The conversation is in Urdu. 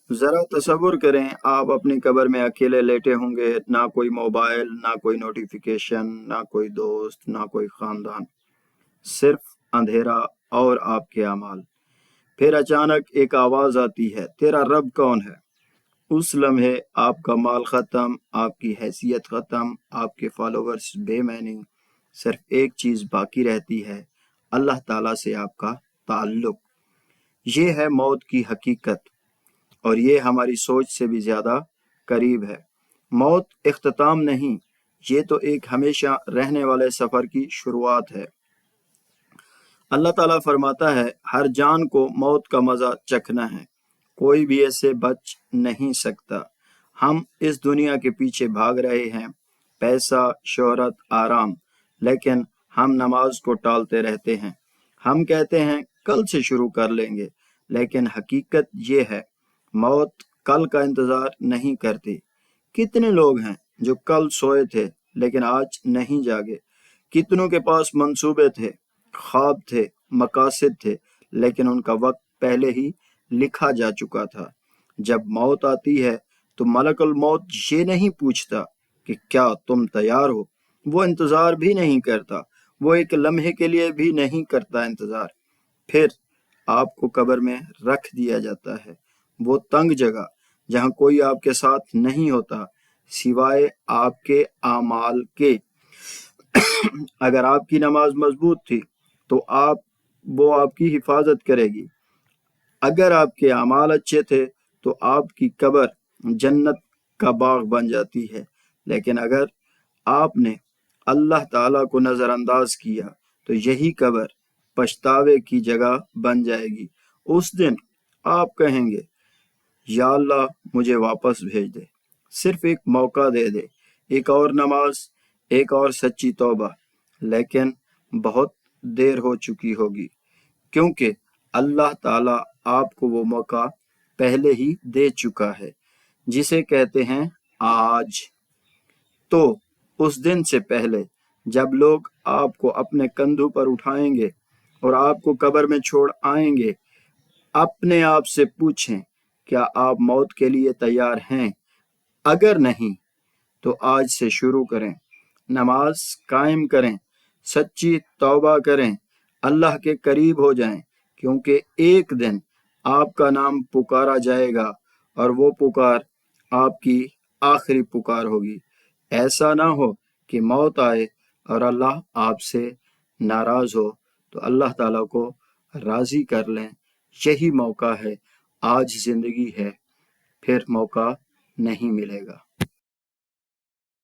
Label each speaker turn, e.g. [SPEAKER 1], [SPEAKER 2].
[SPEAKER 1] ذرا تصور کریں آپ اپنی قبر میں اکیلے لیٹے ہوں گے، نہ کوئی موبائل، نہ کوئی نوٹیفیکیشن، نہ کوئی دوست، نہ کوئی خاندان، صرف اندھیرا اور آپ کے اعمال۔ پھر اچانک ایک آواز آتی ہے، تیرا رب کون ہے؟ اس لمحے آپ کا مال ختم، آپ کی حیثیت ختم، آپ کے فالوورز بے معنی، صرف ایک چیز باقی رہتی ہے، اللہ تعالیٰ سے آپ کا تعلق۔ یہ ہے موت کی حقیقت، اور یہ ہماری سوچ سے بھی زیادہ قریب ہے۔ موت اختتام نہیں، یہ تو ایک ہمیشہ رہنے والے سفر کی شروعات ہے۔ اللہ تعالیٰ فرماتا ہے، ہر جان کو موت کا مزہ چکھنا ہے، کوئی بھی ایسے بچ نہیں سکتا۔ ہم اس دنیا کے پیچھے بھاگ رہے ہیں، پیسہ، شہرت، آرام، لیکن ہم نماز کو ٹالتے رہتے ہیں۔ ہم کہتے ہیں کل سے شروع کر لیں گے، لیکن حقیقت یہ ہے موت کل کا انتظار نہیں کرتی۔ کتنے لوگ ہیں جو کل سوئے تھے لیکن آج نہیں جاگے؟ کتنوں کے پاس منصوبے تھے، خواب تھے، مقاصد تھے، لیکن ان کا وقت پہلے ہی لکھا جا چکا تھا۔ جب موت آتی ہے تو ملک الموت یہ نہیں پوچھتا کہ کیا تم تیار ہو، وہ انتظار بھی نہیں کرتا، وہ ایک لمحے کے لیے بھی نہیں کرتا انتظار۔ پھر آپ کو قبر میں رکھ دیا جاتا ہے، وہ تنگ جگہ جہاں کوئی آپ کے ساتھ نہیں ہوتا سوائے آپ کے اعمال کے۔ اگر آپ کی نماز مضبوط تھی تو وہ آپ کی حفاظت کرے گی، اگر آپ کے اعمال اچھے تھے تو آپ کی قبر جنت کا باغ بن جاتی ہے، لیکن اگر آپ نے اللہ تعالیٰ کو نظر انداز کیا تو یہی قبر پچھتاوے کی جگہ بن جائے گی۔ اس دن آپ کہیں گے، یا اللہ مجھے واپس بھیج دے، صرف ایک موقع دے دے، ایک اور نماز، ایک اور سچی توبہ۔ لیکن بہت دیر ہو چکی ہوگی، کیونکہ اللہ تعالیٰ آپ کو وہ موقع پہلے ہی دے چکا ہے جسے کہتے ہیں آج۔ تو اس دن سے پہلے جب لوگ آپ کو اپنے کندھوں پر اٹھائیں گے اور آپ کو قبر میں چھوڑ آئیں گے، اپنے آپ سے پوچھیں، کیا آپ موت کے لیے تیار ہیں؟ اگر نہیں تو آج سے شروع کریں، نماز قائم کریں، سچی توبہ کریں، اللہ کے قریب ہو جائیں، کیونکہ ایک دن آپ کا نام پکارا جائے گا اور وہ پکار آپ کی آخری پکار ہوگی۔ ایسا نہ ہو کہ موت آئے اور اللہ آپ سے ناراض ہو، تو اللہ تعالیٰ کو راضی کر لیں۔ یہی موقع ہے، آج زندگی ہے، پھر موقع نہیں ملے گا۔